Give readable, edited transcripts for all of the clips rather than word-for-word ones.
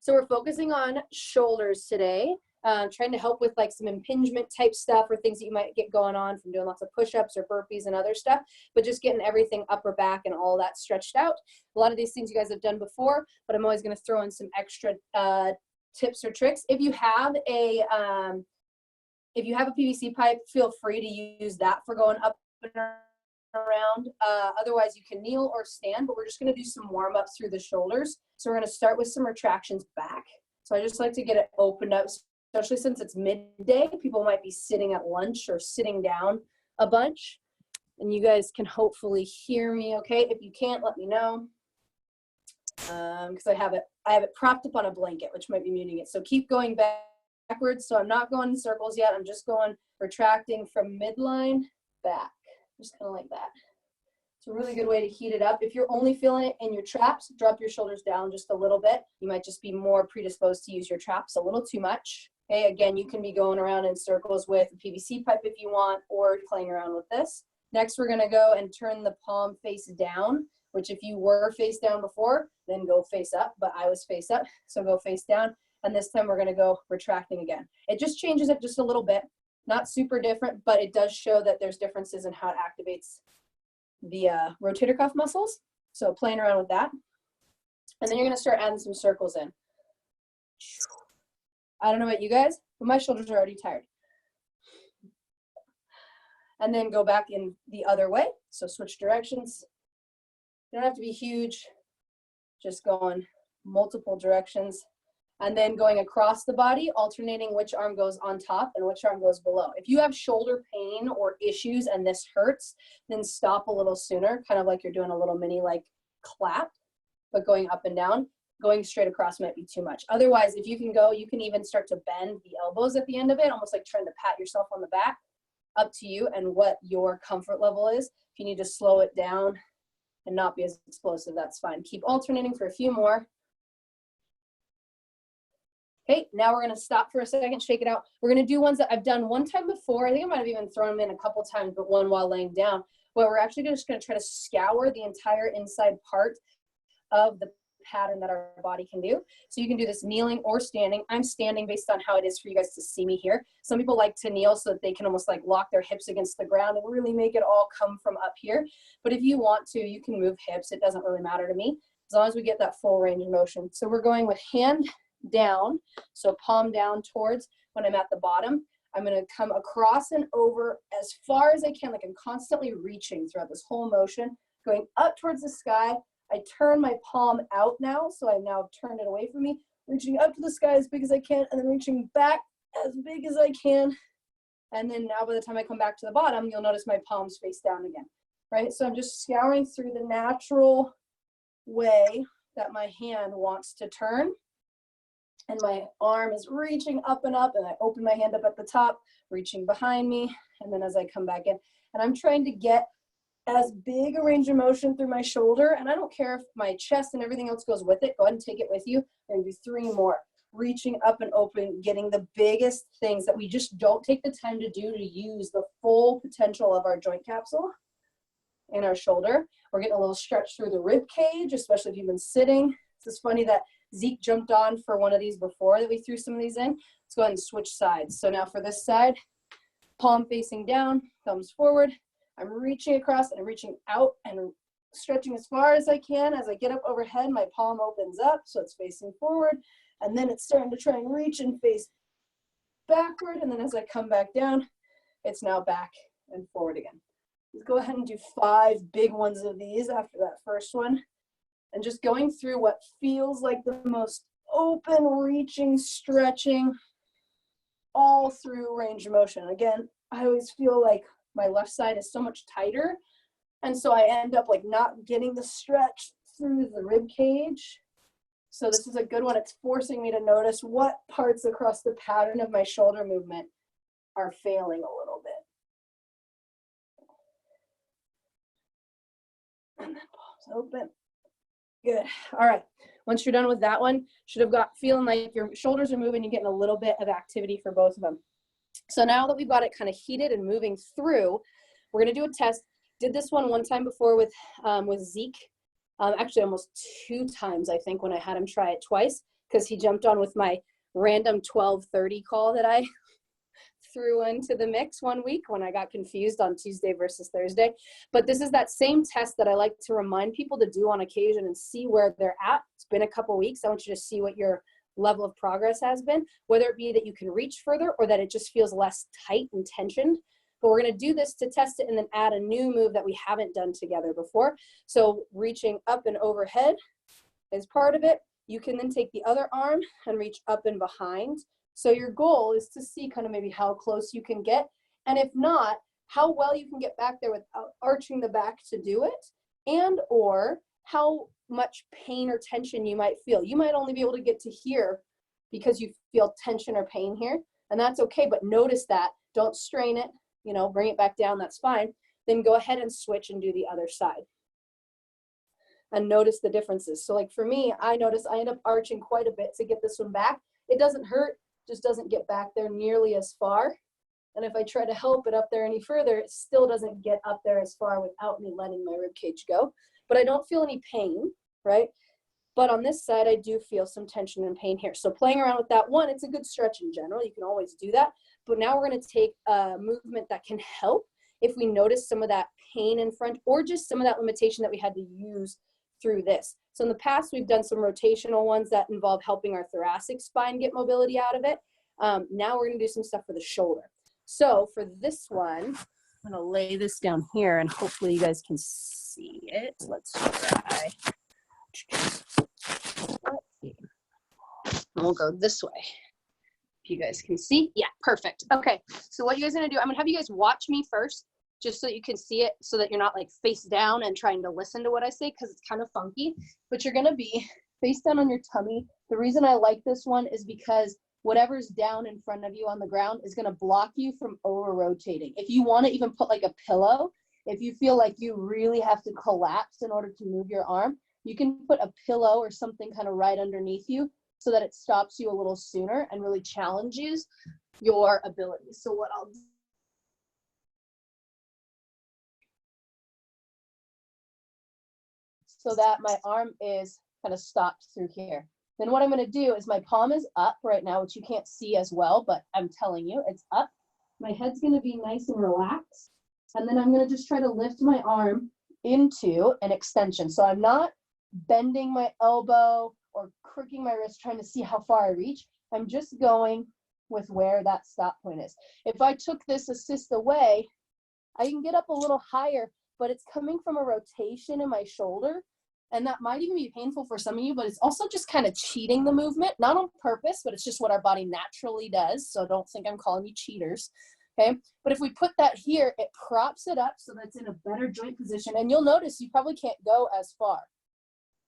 So we're focusing on shoulders today, trying to help with like some impingement type stuff or things that you might get going on from doing lots of push-ups or burpees and other stuff, but just getting everything upper back and all that stretched out. A lot of these things you guys have done before, but I'm always going to throw in some extra tips or tricks. If you have a PVC pipe, feel free to use that for going up and around. Otherwise you can kneel or stand, but we're just going to do some warm-ups through the shoulders. So we're going to start with some retractions back. So I just like to get it opened up, especially since it's midday. People might be sitting at lunch or sitting down a bunch, and you guys can hopefully hear me okay. If you can't, let me know, because I have it propped up on a blanket, which might be muting it. So keep going backwards. So I'm not going in circles yet. I'm just going retracting from midline back, just kind of like that. It's a really good way to heat it up. If you're only feeling it in your traps, drop your shoulders down just a little bit. You might just be more predisposed to use your traps a little too much. Okay, again, you can be going around in circles with a PVC pipe if you want, or playing around with this. Next, we're gonna go and turn the palm face down, which if you were face down before, then go face up, but I was face up, so go face down. And this time we're gonna go retracting again. It just changes it just a little bit. Not super different, but it does show that there's differences in how it activates the rotator cuff muscles. So playing around with that. And then you're gonna start adding some circles in. I don't know about you guys, but my shoulders are already tired. And then go back in the other way. So switch directions. You don't have to be huge, just going multiple directions. And then going across the body, alternating which arm goes on top and which arm goes below. If you have shoulder pain or issues and this hurts, then stop a little sooner, kind of like you're doing a little mini like clap, but going up and down. Going straight across might be too much. Otherwise, if you can go, you can even start to bend the elbows at the end of it, almost like trying to pat yourself on the back. Up to you and what your comfort level is. If you need to slow it down and not be as explosive, that's fine. Keep alternating for a few more. Okay, now we're gonna stop for a second, shake it out. We're gonna do ones that I've done one time before. I think I might have even thrown them in a couple times, but one while laying down, where we're actually just gonna try to scour the entire inside part of the pattern that our body can do. So you can do this kneeling or standing. I'm standing based on how it is for you guys to see me here. Some people like to kneel so that they can almost like lock their hips against the ground and really make it all come from up here. But if you want to, you can move hips. It doesn't really matter to me, as long as we get that full range of motion. So we're going with hand down, so palm down towards when I'm at the bottom. I'm gonna come across and over as far as I can, like I'm constantly reaching throughout this whole motion, going up towards the sky. I turn my palm out now, so I now turned it away from me, reaching up to the sky as big as I can, and then reaching back as big as I can. And then now by the time I come back to the bottom, you'll notice my palms face down again, right? So I'm just scouring through the natural way that my hand wants to turn. And my arm is reaching up, and I open my hand up at the top, reaching behind me, and then as I come back in. And I'm trying to get as big a range of motion through my shoulder, and I don't care if my chest and everything else goes with it. Go ahead and take it with you. We're gonna do 3 more. Reaching up and open, getting the biggest things that we just don't take the time to do to use the full potential of our joint capsule in our shoulder. We're getting a little stretch through the rib cage, especially if you've been sitting. It's funny that Zeke jumped on for one of these before that we threw some of these in. Let's go ahead and switch sides. So now for this side, palm facing down, thumbs forward. I'm reaching across and I'm reaching out and stretching as far as I can. As I get up overhead, my palm opens up, so it's facing forward. And then it's starting to try and reach and face backward. And then as I come back down, it's now back and forward again. Let's go ahead and do 5 big ones of these after that first one. And just going through what feels like the most open, reaching, stretching, all through range of motion. Again, I always feel like my left side is so much tighter, and so I end up like not getting the stretch through the rib cage. So this is a good one. It's forcing me to notice what parts across the pattern of my shoulder movement are failing a little bit. And then palms open. Good. All right. Once you're done with that one, should have got feeling like your shoulders are moving, you're getting a little bit of activity for both of them. So now that we've got it kind of heated and moving through, we're going to do a test. Did this one time before with Zeke, actually almost 2 times, I think, when I had him try it twice. because he jumped on with my random 12:30 call that I threw into the mix one week when I got confused on Tuesday versus Thursday. But this is that same test that I like to remind people to do on occasion and see where they're at. It's been a couple weeks. I want you to see what your level of progress has been, whether it be that you can reach further or that it just feels less tight and tensioned. But we're going to do this to test it and then add a new move that we haven't done together before. So reaching up and overhead is part of it. You can then take the other arm and reach up and behind. So your goal is to see kind of maybe how close you can get. And if not, how well you can get back there without arching the back to do it, and or how much pain or tension you might feel. You might only be able to get to here because you feel tension or pain here, and that's okay, but notice that. Don't strain it, you know, bring it back down, that's fine. Then go ahead and switch and do the other side. And notice the differences. So like for me, I notice I end up arching quite a bit to get this one back. It doesn't hurt, just doesn't get back there nearly as far. And if I try to help it up there any further, it still doesn't get up there as far without me letting my rib cage go. But I don't feel any pain, right? But on this side, I do feel some tension and pain here. So playing around with that one, it's a good stretch in general. You can always do that. But now we're going to take a movement that can help if we notice some of that pain in front or just some of that limitation that we had to use through this. So in the past, we've done some rotational ones that involve helping our thoracic spine get mobility out of it. Now we're going to do some stuff for the shoulder. So for this one, I'm going to lay this down here and hopefully you guys can see it. Let's try. Let's see. And we'll go this way. If you guys can see. Yeah, perfect. Okay, so what you guys are going to do, I'm going to have you guys watch me first, just so you can see it, so that you're not like face down and trying to listen to what I say, because it's kind of funky. But you're going to be face down on your tummy. The reason I like this one is because whatever's down in front of you on the ground is going to block you from over rotating. If you want to even put like a pillow, if you feel like you really have to collapse in order to move your arm, you can put a pillow or something kind of right underneath you so that it stops you a little sooner and really challenges your abilities. So what I'll do, so that my arm is kind of stopped through here. Then what I'm going to do is my palm is up right now, which you can't see as well, but I'm telling you, it's up. My head's going to be nice and relaxed. And then I'm going to just try to lift my arm into an extension. So I'm not bending my elbow or crooking my wrist trying to see how far I reach. I'm just going with where that stop point is. If I took this assist away, I can get up a little higher, but it's coming from a rotation in my shoulder. And that might even be painful for some of you, but it's also just kind of cheating the movement, not on purpose, but it's just what our body naturally does. So don't think I'm calling you cheaters, okay? But if we put that here, it props it up so that's in a better joint position. And you'll notice you probably can't go as far.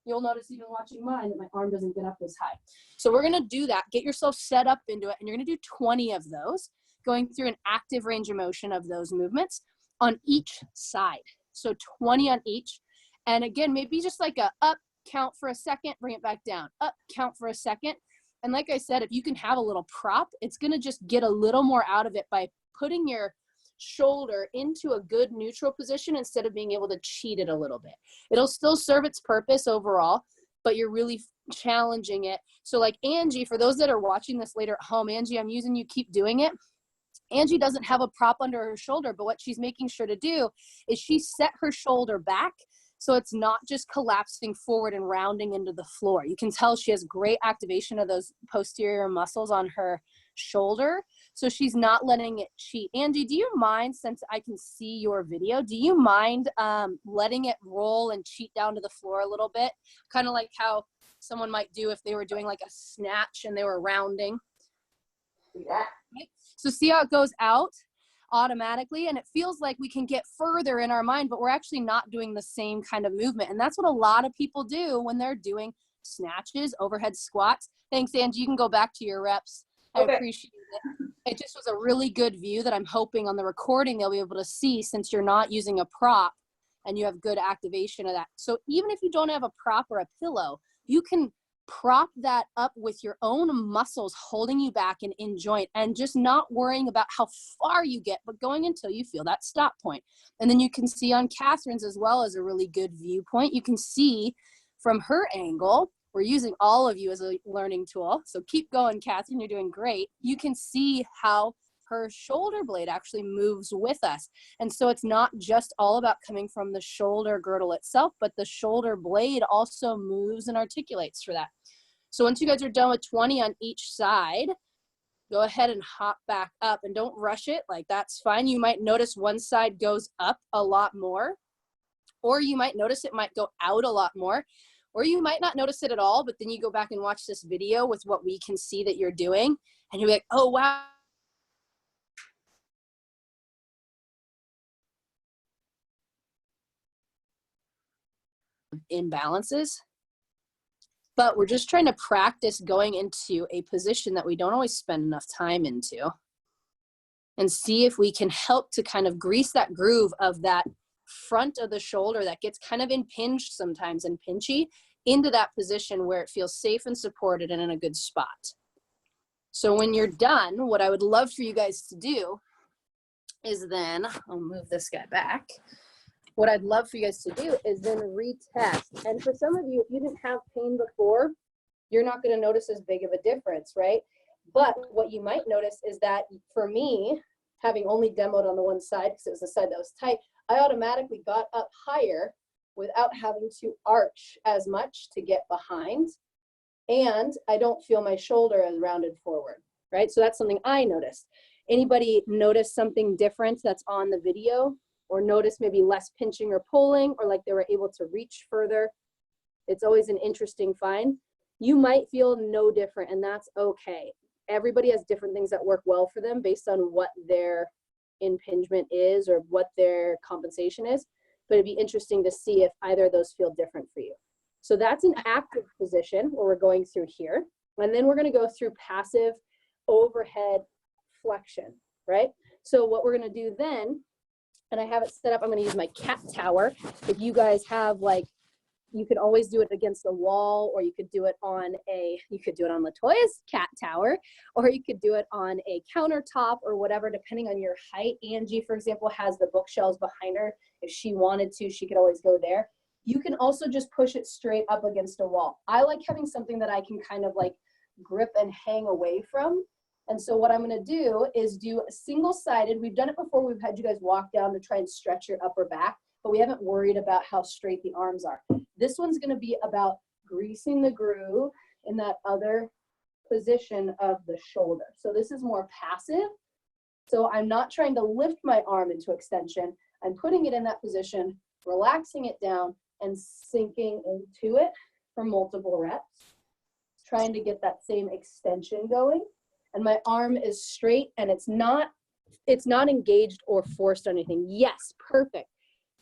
You'll notice even watching mine that my arm doesn't get up as high. So we're gonna do that. Get yourself set up into it, and you're gonna do 20 of those, going through an active range of motion of those movements on each side. So 20 on each. And again, maybe just like a up, count for a second, bring it back down, up, count for a second. And like I said, if you can have a little prop, it's gonna just get a little more out of it by putting your shoulder into a good neutral position instead of being able to cheat it a little bit. It'll still serve its purpose overall, but you're really challenging it. So like Angie, for those that are watching this later at home, Angie, I'm using you, keep doing it. Angie doesn't have a prop under her shoulder, but what she's making sure to do is she set her shoulder back so it's not just collapsing forward and rounding into the floor. You can tell she has great activation of those posterior muscles on her shoulder, so she's not letting it cheat. Angie, do you mind, since I can see your video, do you mind letting it roll and cheat down to the floor a little bit? Kind of like how someone might do if they were doing like a snatch and they were rounding. Yeah. So see how it goes out automatically, and it feels like we can get further in our mind, but we're actually not doing the same kind of movement. And that's what a lot of people do when they're doing snatches, overhead squats. Thanks, Angie. You can go back to your reps. Okay. I appreciate it. It just was a really good view that I'm hoping on the recording they'll be able to see, since you're not using a prop and you have good activation of that. So even if you don't have a prop or a pillow, you can prop that up with your own muscles holding you back and in joint, and just not worrying about how far you get, but going until you feel that stop point. And then you can see on Catherine's as well as a really good viewpoint. You can see from her angle we're using all of you as a learning tool. So keep going, Catherine, you're doing great. You can see how her shoulder blade actually moves with us. And so it's not just all about coming from the shoulder girdle itself, but the shoulder blade also moves and articulates for that. So once you guys are done with 20 on each side, go ahead and hop back up and don't rush it. Like, that's fine. You might notice one side goes up a lot more, or you might notice it might go out a lot more, or you might not notice it at all, but then you go back and watch this video with what we can see that you're doing, and you're like, oh, wow. Imbalances. But we're just trying to practice going into a position that we don't always spend enough time into, and see if we can help to kind of grease that groove of that front of the shoulder that gets kind of impinged sometimes and pinchy into that position where it feels safe and supported and in a good spot. So when you're done, what I would love for you guys to do is then, I'll move this guy back. What I'd love for you guys to do is then retest. And for some of you, if you didn't have pain before, you're not going to notice as big of a difference, right? But what you might notice is that for me, having only demoed on the one side, because it was the side that was tight, I automatically got up higher without having to arch as much to get behind. And I don't feel my shoulder as rounded forward, right? So that's something I noticed. Anybody notice something different that's on the video? Or notice maybe less pinching or pulling, or like they were able to reach further? It's always an interesting find. You might feel no different, and that's okay. Everybody has different things that work well for them based on what their impingement is or what their compensation is, but it'd be interesting to see if either of those feel different for you. So that's an active position where we're going through here, and then we're gonna go through passive overhead flexion, right? So what we're gonna do then, and I have it set up, I'm going to use my cat tower. If you guys have, like, you could always do it against the wall, or you could do it on Latoya's cat tower, or you could do it on a countertop or whatever, depending on your height. Angie, for example, has the bookshelves behind her. If she wanted to, she could always go there. You can also just push it straight up against a wall. I like having something that I can kind of like grip and hang away from. And so what I'm going to do is do a single-sided. We've done it before. We've had you guys walk down to try and stretch your upper back, but we haven't worried about how straight the arms are. This one's going to be about greasing the groove in that other position of the shoulder. So this is more passive. So I'm not trying to lift my arm into extension. I'm putting it in that position, relaxing it down, and sinking into it for multiple reps, trying to get that same extension going. And my arm is straight, and it's not engaged or forced on anything. Yes, perfect.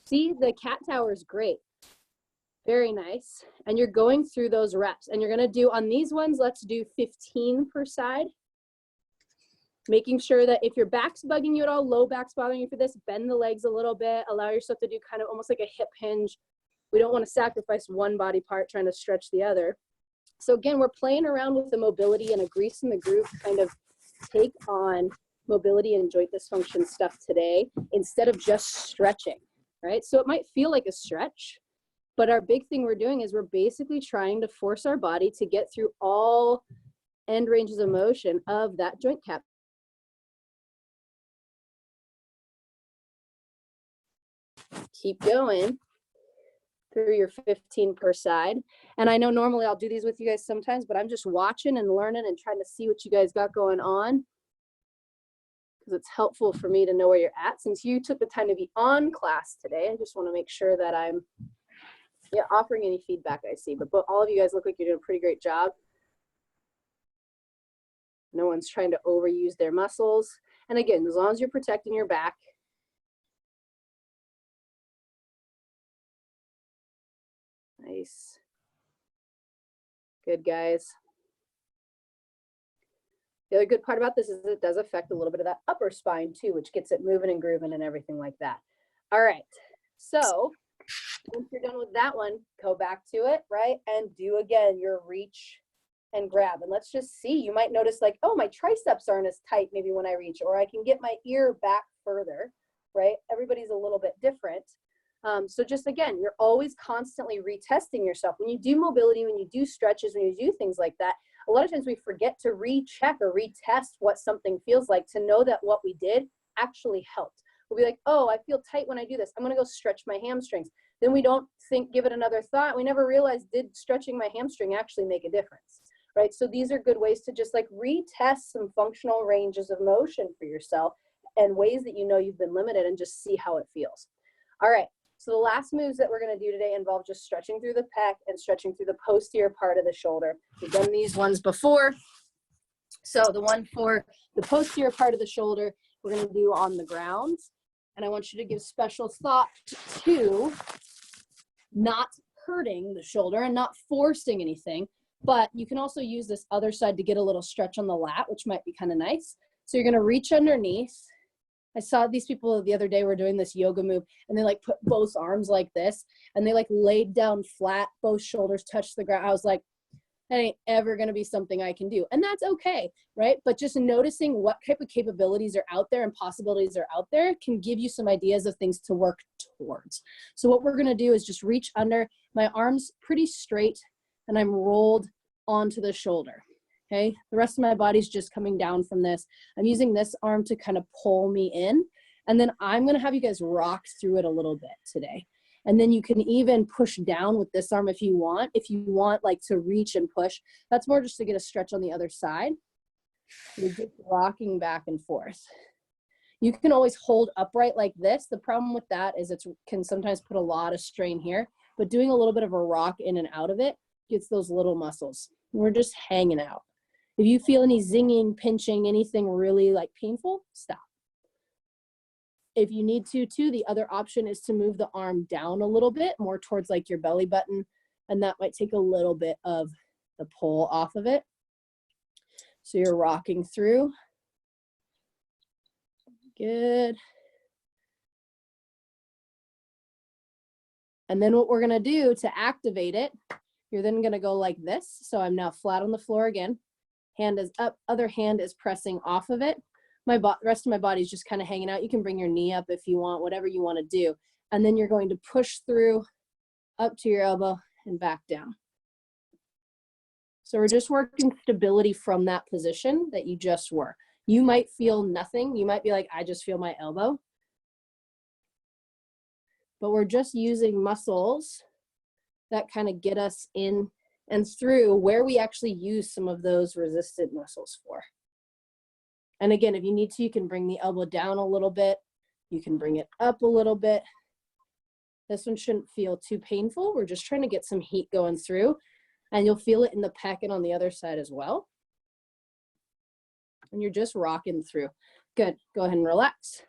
See, the cat tower is great. Very nice. And you're going through those reps, and you're gonna do, on these ones, let's do 15 per side. Making sure that if your back's bugging you at all, low back's bothering you for this, bend the legs a little bit, allow yourself to do kind of almost like a hip hinge. We don't wanna sacrifice one body part trying to stretch the other. So again, we're playing around with the mobility and a grease in the groove kind of take on mobility and joint dysfunction stuff today, instead of just stretching, right? So it might feel like a stretch, but our big thing we're doing is we're basically trying to force our body to get through all end ranges of motion of that joint cap. Keep going through your 15 per side. And I know normally I'll do these with you guys sometimes, but I'm just watching and learning and trying to see what you guys got going on, because it's helpful for me to know where you're at. Since you took the time to be on class today, I just want to make sure that I'm offering any feedback I see. But all of you guys look like you're doing a pretty great job. No one's trying to overuse their muscles. And again, as long as you're protecting your back. Nice. Good, guys. The other good part about this is it does affect a little bit of that upper spine too, which gets it moving and grooving and everything like that. All right. So once you're done with that one, go back to it, right? And do again your reach and grab. And let's just see. You might notice like, oh, my triceps aren't as tight maybe when I reach, or I can get my ear back further, right? Everybody's a little bit different. So just again, you're always constantly retesting yourself. When you do mobility, when you do stretches, when you do things like that, a lot of times we forget to recheck or retest what something feels like to know that what we did actually helped. We'll be like, oh, I feel tight when I do this. I'm gonna go stretch my hamstrings. Then we don't give it another thought. We never realize, did stretching my hamstring actually make a difference, right? So these are good ways to just like retest some functional ranges of motion for yourself and ways that you know you've been limited and just see how it feels. All right, so the last moves that we're gonna do today involve just stretching through the pec and stretching through the posterior part of the shoulder. We've done these ones before. So the one for the posterior part of the shoulder, we're gonna do on the ground. And I want you to give special thought to not hurting the shoulder and not forcing anything, but you can also use this other side to get a little stretch on the lat, which might be kind of nice. So you're gonna reach underneath. I saw these people the other day were doing this yoga move and they like put both arms like this and they like laid down flat, both shoulders touched the ground. I was like, that ain't ever gonna be something I can do. And that's okay, right? But just noticing what type of capabilities are out there and possibilities are out there can give you some ideas of things to work towards. So what we're gonna do is just reach under, my arms pretty straight and I'm rolled onto the shoulder, okay? The rest of my body's just coming down from this. I'm using this arm to kind of pull me in. And then I'm gonna have you guys rock through it a little bit today. And then you can even push down with this arm if you want. If you want like to reach and push, that's more just to get a stretch on the other side. You're just rocking back and forth. You can always hold upright like this. The problem with that is it can sometimes put a lot of strain here, but doing a little bit of a rock in and out of it gets those little muscles. We're just hanging out. If you feel any zinging, pinching, anything really like painful, stop. If you need to too, the other option is to move the arm down a little bit more towards like your belly button, and that might take a little bit of the pull off of it. So you're rocking through. Good. And then what we're gonna do to activate it, you're then gonna go like this. So I'm now flat on the floor again. Hand is up, other hand is pressing off of it. Rest of my body is just kind of hanging out. You can bring your knee up if you want, whatever you want to do. And then you're going to push through up to your elbow and back down. So we're just working stability from that position that you just were. You might feel nothing. You might be like, I just feel my elbow. But we're just using muscles that kind of get us in and through where we actually use some of those resistant muscles for. And again, if you need to, you can bring the elbow down a little bit. You can bring it up a little bit. This one shouldn't feel too painful. We're just trying to get some heat going through, and you'll feel it in the pec and on the other side as well. And you're just rocking through. Good, go ahead and relax.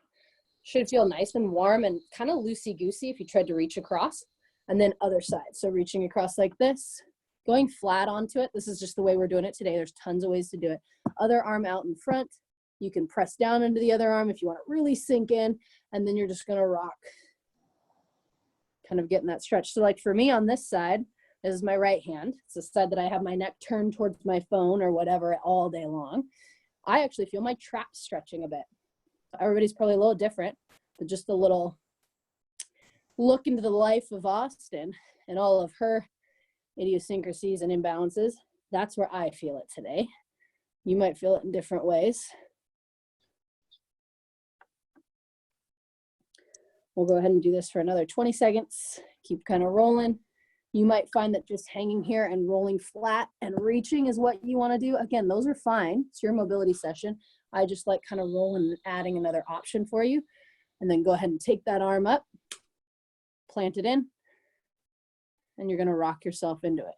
Should feel nice and warm and kind of loosey-goosey if you tried to reach across. And then other side, so reaching across like this, going flat onto it. This is just the way we're doing it today. There's tons of ways to do it. Other arm out in front. You can press down into the other arm if you want to really sink in, and then you're just gonna rock. Kind of getting that stretch. So like for me on this side, this is my right hand. It's the side that I have my neck turned towards my phone or whatever all day long. I actually feel my traps stretching a bit. Everybody's probably a little different, but just a little look into the life of Austin and all of her idiosyncrasies and imbalances. That's where I feel it today. You might feel it in different ways. We'll go ahead and do this for another 20 seconds. Keep kind of rolling. You might find that just hanging here and rolling flat and reaching is what you want to do. Again, those are fine. It's your mobility session. I just like kind of rolling and adding another option for you. And then go ahead and take that arm up, plant it in, and you're going to rock yourself into it.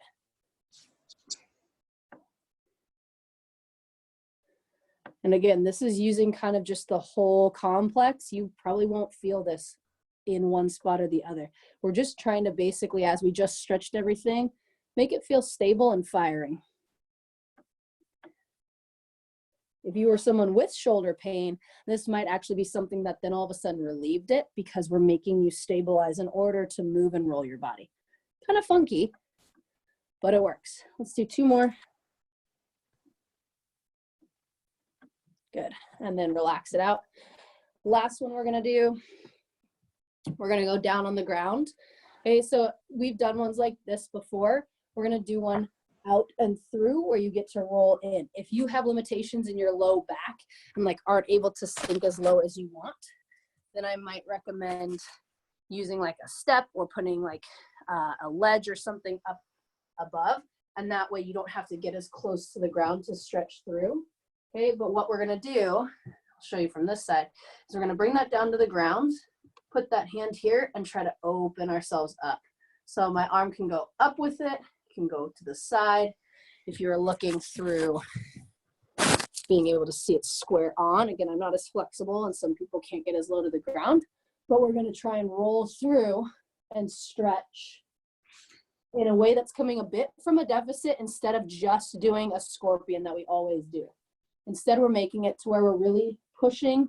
And again, this is using kind of just the whole complex. You probably won't feel this in one spot or the other. We're just trying to basically, as we just stretched everything, make it feel stable and firing. If you were someone with shoulder pain, this might actually be something that then all of a sudden relieved it because we're making you stabilize in order to move and roll your body. Kind of funky, but it works. Let's do 2 more. Good, and then relax it out. Last one we're gonna do We're gonna go down on the ground. Okay, so we've done ones like this before. We're gonna do one out and through where you get to roll in. If you have limitations in your low back and like aren't able to sink as low as you want, then I might recommend using like a step or putting like a ledge or something up above. And that way you don't have to get as close to the ground to stretch through. Okay, but what we're gonna do, I'll show you from this side, is we're gonna bring that down to the ground, put that hand here and try to open ourselves up. So my arm can go up with it, can go to the side. If you're looking through, being able to see it square on. Again, I'm not as flexible and some people can't get as low to the ground, but we're gonna try and roll through and stretch in a way that's coming a bit from a deficit instead of just doing a scorpion that we always do. Instead, we're making it to where we're really pushing.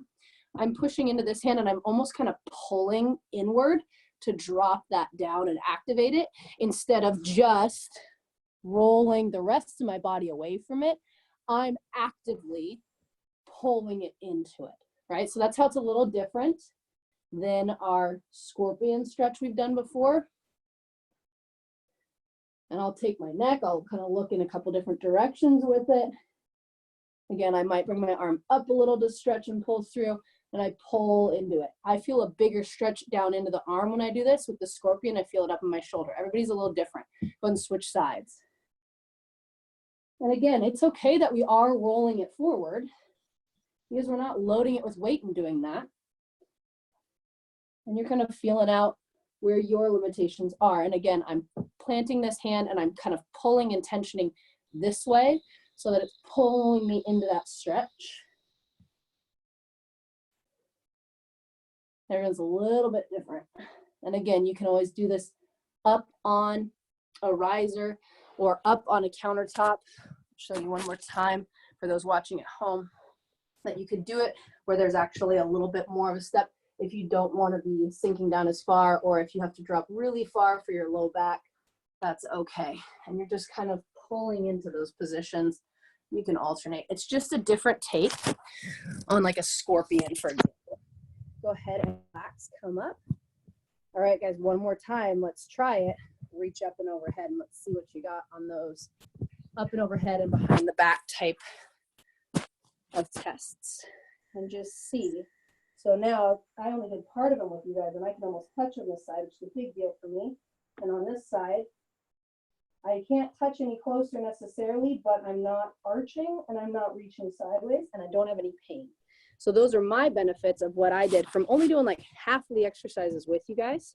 I'm pushing into this hand and I'm almost kind of pulling inward to drop that down and activate it instead of just rolling the rest of my body away from it. I'm actively pulling it into it, right? So that's how it's a little different than our scorpion stretch we've done before. And I'll take my neck, I'll kind of look in a couple different directions with it. Again, I might bring my arm up a little to stretch and pull through, and I pull into it. I feel a bigger stretch down into the arm when I do this. With the scorpion, I feel it up in my shoulder. Everybody's a little different. Go and switch sides. And again, it's okay that we are rolling it forward because we're not loading it with weight and doing that. And you're kind of feeling out where your limitations are. And again, I'm planting this hand and I'm kind of pulling and tensioning this way so that it's pulling me into that stretch. Everyone's a little bit different. And again, you can always do this up on a riser or up on a countertop. I'll show you one more time for those watching at home that you could do it where there's actually a little bit more of a step if you don't want to be sinking down as far, or if you have to drop really far for your low back, that's okay. And you're just kind of pulling into those positions. You can alternate. It's just a different take on like a scorpion, for example. Go ahead and relax, come up. All right, guys, one more time. Let's try it. Reach up and overhead and let's see what you got on those up and overhead and behind the back type of tests. And just see. So now I only did part of them with you guys and I can almost touch on this side, which is a big deal for me. And on this side, I can't touch any closer necessarily, but I'm not arching and I'm not reaching sideways and I don't have any pain. So those are my benefits of what I did from only doing like half of the exercises with you guys.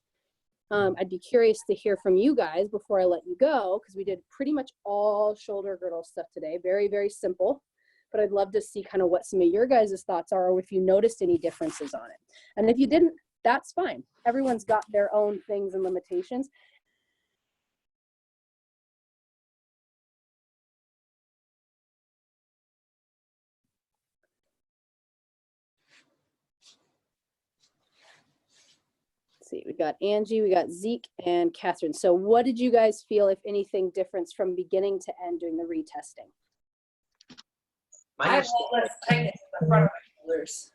I'd be curious to hear from you guys before I let you go, because we did pretty much all shoulder girdle stuff today. Very, very simple. But I'd love to see kind of what some of your guys' thoughts are, or if you noticed any differences on it. And if you didn't, that's fine. Everyone's got their own things and limitations. Let's see, we got Angie, we got Zeke, and Catherine. So what did you guys feel, if anything, difference from beginning to end doing the retesting? I have a lot less tightness in the front of my shoulders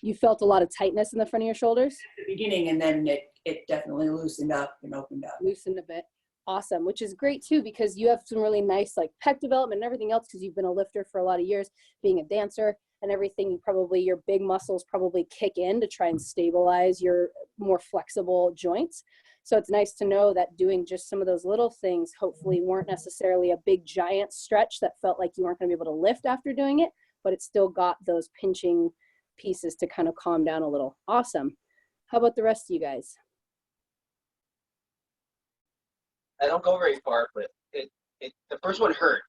You felt a lot of tightness in the front of your shoulders? at the beginning, and then it definitely loosened up and opened up. Loosened a bit. Awesome, which is great too, because you have some really nice like pec development and everything else, because you've been a lifter for a lot of years, being a dancer and everything. You probably, your big muscles probably kick in to try and stabilize your more flexible joints. So it's nice to know that doing just some of those little things hopefully weren't necessarily a big giant stretch that felt like you weren't going to be able to lift after doing it, but it still got those pinching pieces to kind of calm down a little. Awesome. How about the rest of you guys? I don't go very far, but the first one hurt,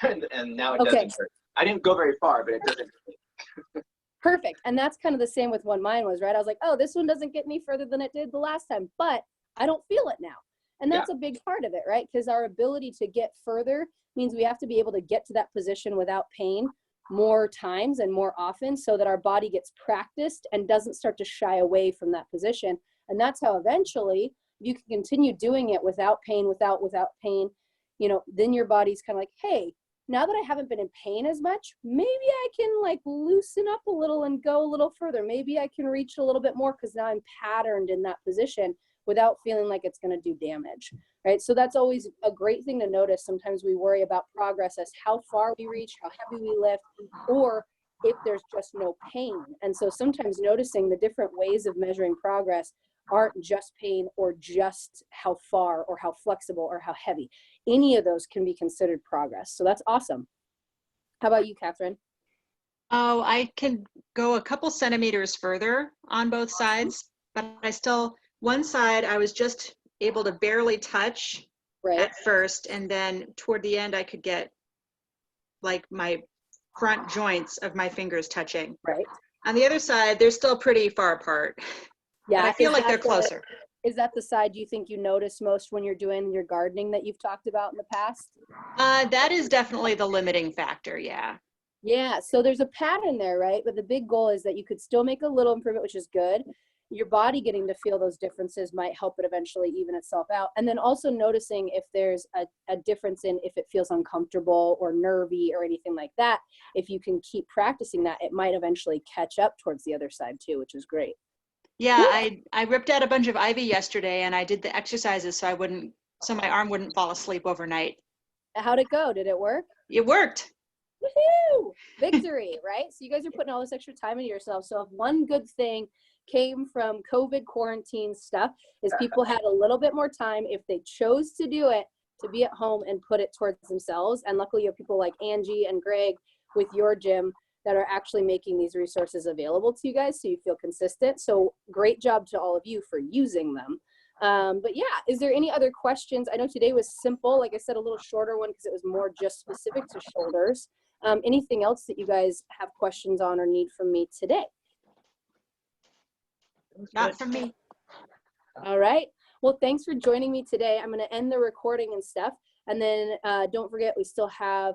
and now it doesn't hurt. I didn't go very far, but it doesn't hurt. Perfect. And that's kind of the same with what mine was, right? I was like, oh, this one doesn't get any further than it did the last time, but I don't feel it now. And that's a big part of it, right? Because our ability to get further means we have to be able to get to that position without pain more times and more often, so that our body gets practiced and doesn't start to shy away from that position. And that's how eventually you can continue doing it without pain, without pain, you know, then your body's kind of like, hey, now that I haven't been in pain as much, maybe I can like loosen up a little and go a little further. Maybe I can reach a little bit more because now I'm patterned in that position without feeling like it's going to do damage, right? So that's always a great thing to notice. Sometimes we worry about progress as how far we reach, how heavy we lift, or if there's just no pain. And so sometimes noticing the different ways of measuring progress aren't just pain or just how far or how flexible or how heavy. Any of those can be considered progress. So that's awesome. How about you, Catherine? Oh, I can go a couple centimeters further on both sides, but I still, one side I was just able to barely touch Right. at first, and then toward the end I could get like my front joints of my fingers touching. Right. On the other side, they're still pretty far apart. Yeah. But I feel is like that they're the- closer. Is that the side you think you notice most when you're doing your gardening that you've talked about in the past? That is definitely the limiting factor, yeah. Yeah, so there's a pattern there, right? But the big goal is that you could still make a little improvement, which is good. Your body getting to feel those differences might help it eventually even itself out. And then also noticing if there's a difference in if it feels uncomfortable or nervy or anything like that. If you can keep practicing that, it might eventually catch up towards the other side too, which is great. Yeah, Cool. I ripped out a bunch of ivy yesterday, and I did the exercises so my arm wouldn't fall asleep overnight. How'd it go? Did it work? It worked. Woohoo! Victory, right? So you guys are putting all this extra time into yourself. So if one good thing came from COVID quarantine stuff is people had a little bit more time if they chose to do it, to be at home and put it towards themselves. And luckily you have people like Angie and Greg with your gym that are actually making these resources available to you guys so you feel consistent. So great job to all of you for using them. But yeah, is there any other questions? I know today was simple, like I said, a little shorter one because it was more just specific to shoulders. Anything else that you guys have questions on or need from me today? Not from me. All right. Well, thanks for joining me today. I'm going to end the recording and stuff. And then don't forget, we still have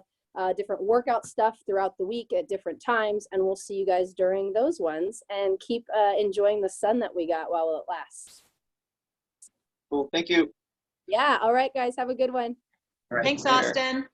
different workout stuff throughout the week at different times. And we'll see you guys during those ones. And keep enjoying the sun that we got while it lasts. Cool. Thank you. Yeah. All right, guys. Have a good one. All right, Thanks, later. Austin.